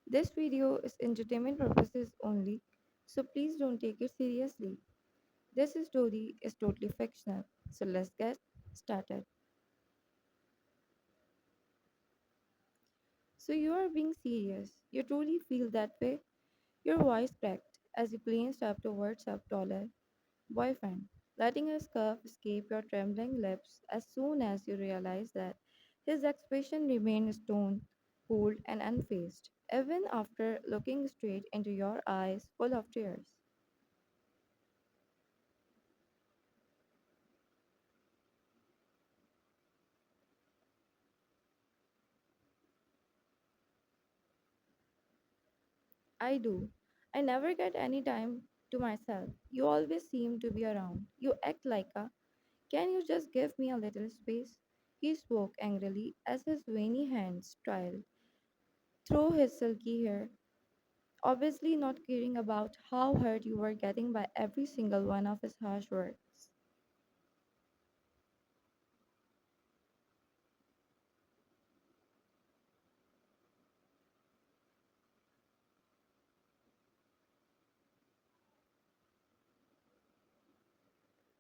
This video is entertainment purposes only, so please don't take it seriously. This story is totally fictional, so let's get started. So you are being serious. You truly feel that way? Your voice cracked as you glanced up towards her taller boyfriend, letting a scarf escape your trembling lips as soon as you realized that his expression remained stone, cold, and unfazed, even after looking straight into your eyes full of tears. I do. I never get any time to myself. You always seem to be around. You act like a, can you just give me a little space? He spoke angrily as his veiny hands trailed through his silky hair, obviously not caring about how hurt you were getting by every single one of his harsh words.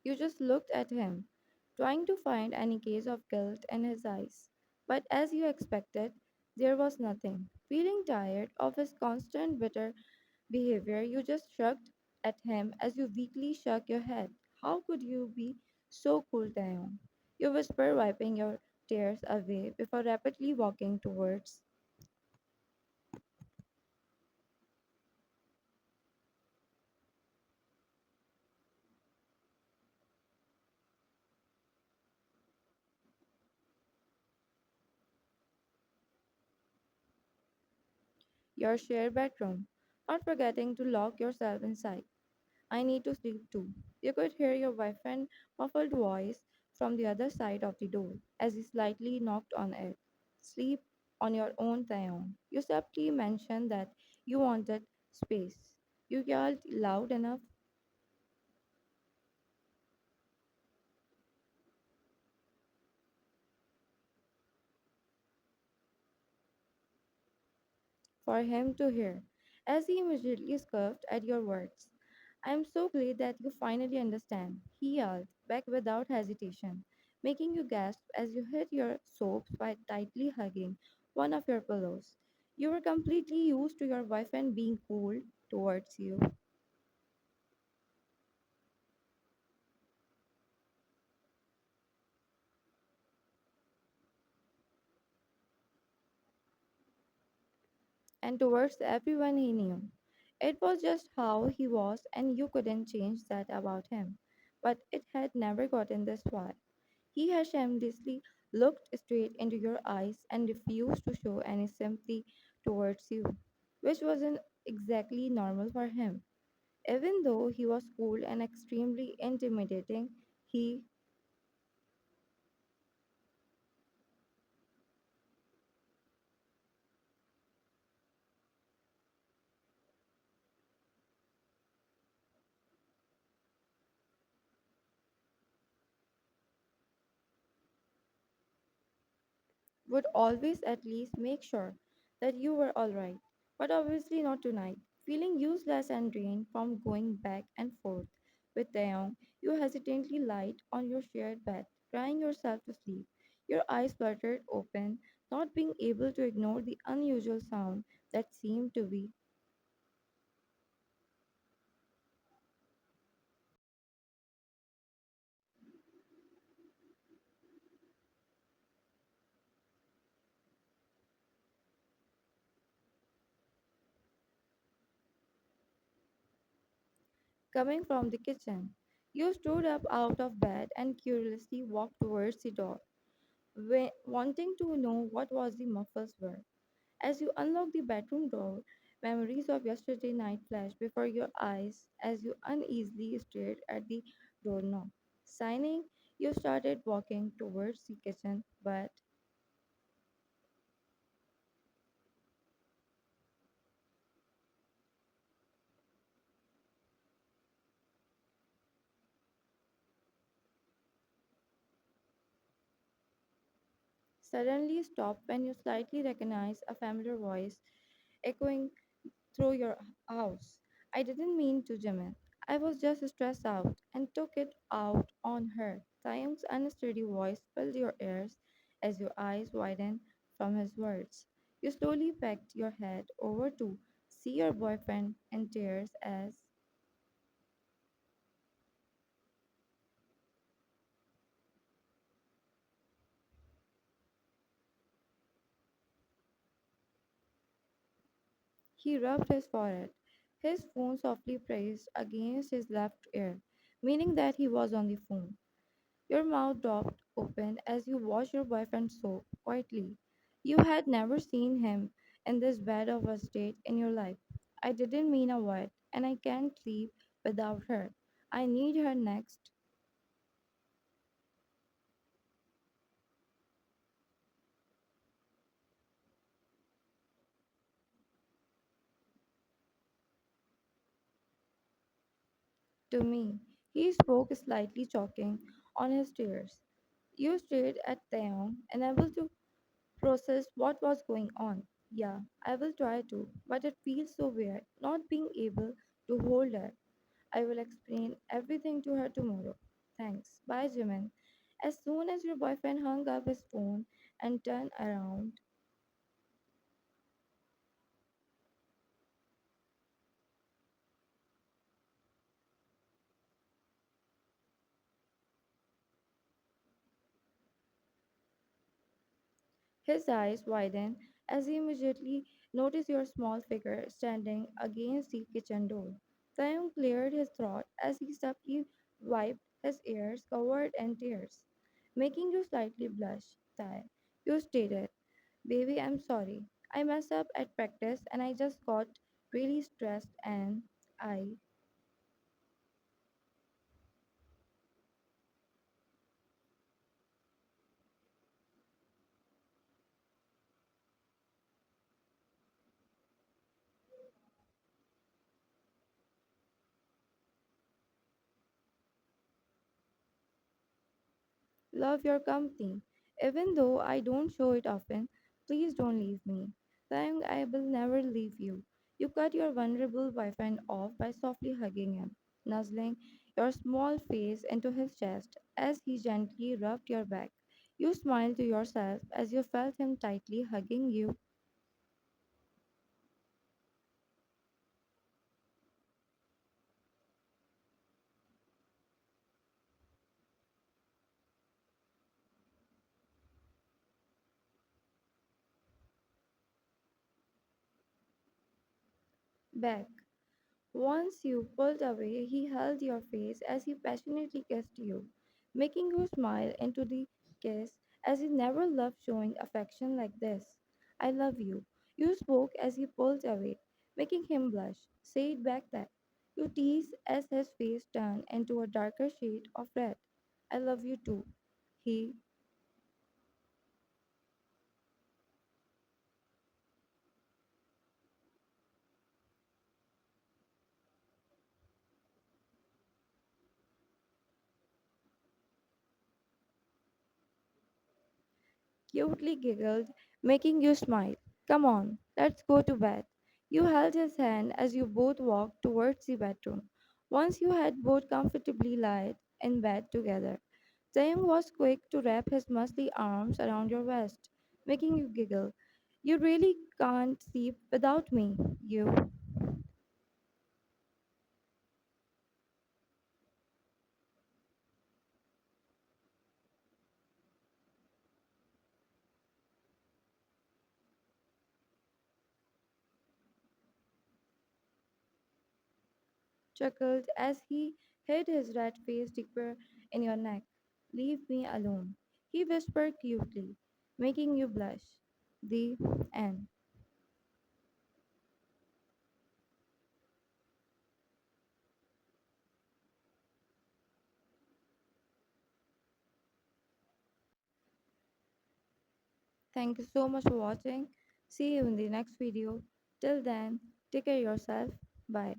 You just looked at him, trying to find any case of guilt in his eyes. But as you expected, there was nothing. Feeling tired of his constant bitter behavior, you just shrugged at him as you weakly shook your head. How could you be so cool, Taehyung? You whispered, wiping your tears away before rapidly walking towards your shared bedroom, not forgetting to lock yourself inside. I need to sleep too. You could hear your boyfriend's muffled voice from the other side of the door as he slightly knocked on it. Sleep on your own time. You subtly mentioned that you wanted space. You yelled loud enough for him to hear, as he immediately scoffed at your words. I am so glad that you finally understand, he yelled back without hesitation, making you gasp as you hid your sobs by tightly hugging one of your pillows. You were completely used to your boyfriend being cool towards you and towards everyone he knew. It was just how he was, and you couldn't change that about him. But it had never gotten this far. He had shamelessly looked straight into your eyes and refused to show any sympathy towards you, which wasn't exactly normal for him. Even though he was cool and extremely intimidating, he would always at least make sure that you were alright. But obviously not tonight. Feeling useless and drained from going back and forth with Taeyong, you hesitantly lied on your shared bed, crying yourself to sleep. Your eyes fluttered open, not being able to ignore the unusual sound that seemed to be coming from the kitchen. You stood up out of bed and curiously walked towards the door, wanting to know what was the muffles were. As you unlocked the bedroom door, memories of yesterday night flashed before your eyes as you uneasily stared at the doorknob. Signing, you started walking towards the kitchen, but suddenly stopped when you slightly recognized a familiar voice echoing through your house. I didn't mean to, Jimin. I was just stressed out and took it out on her. Taehyung's unsteady voice filled your ears as your eyes widened from his words. You slowly pecked your head over to see your boyfriend in tears as he rubbed his forehead. His phone softly pressed against his left ear, meaning that he was on the phone. Your mouth dropped open as you watched your boyfriend sob quietly. You had never seen him in this bad of a state in your life. I didn't mean a word, and I can't sleep without her. I need her next to me. He spoke slightly choking on his tears. You stared at Taeyong, unable to process what was going on. Yeah, I will try to, but it feels so weird not being able to hold her. I will explain everything to her tomorrow. Thanks. Bye, Jimin. As soon as your boyfriend hung up his phone and turned around, his eyes widened as he immediately noticed your small figure standing against the kitchen door. Taeyong cleared his throat as he softly wiped his ears covered in tears, making you slightly blush. Tae, you stated, Baby, I'm sorry. I messed up at practice and I just got really stressed and I love your company. Even though I don't show it often, please don't leave me. Saying I will never leave you. You cut your vulnerable boyfriend off by softly hugging him, nuzzling your small face into his chest as he gently rubbed your back. You smiled to yourself as you felt him tightly hugging you. Back. Once you pulled away, he held your face as he passionately kissed you, making you smile into the kiss as he never loved showing affection like this. I love you. You spoke as he pulled away, making him blush. Say it back that. You teased as his face turned into a darker shade of red. I love you too. He cutely giggled, making you smile. Come on, let's go to bed. You held his hand as you both walked towards the bedroom. Once you had both comfortably lied in bed together, Taehyung was quick to wrap his muscly arms around your waist, making you giggle. You really can't sleep without me, you. Chuckled as he hid his red face deeper in your neck. Leave me alone, he whispered cutely, making you blush. The end. Thank you so much for watching. See you in the next video. Till then, take care of yourself. Bye.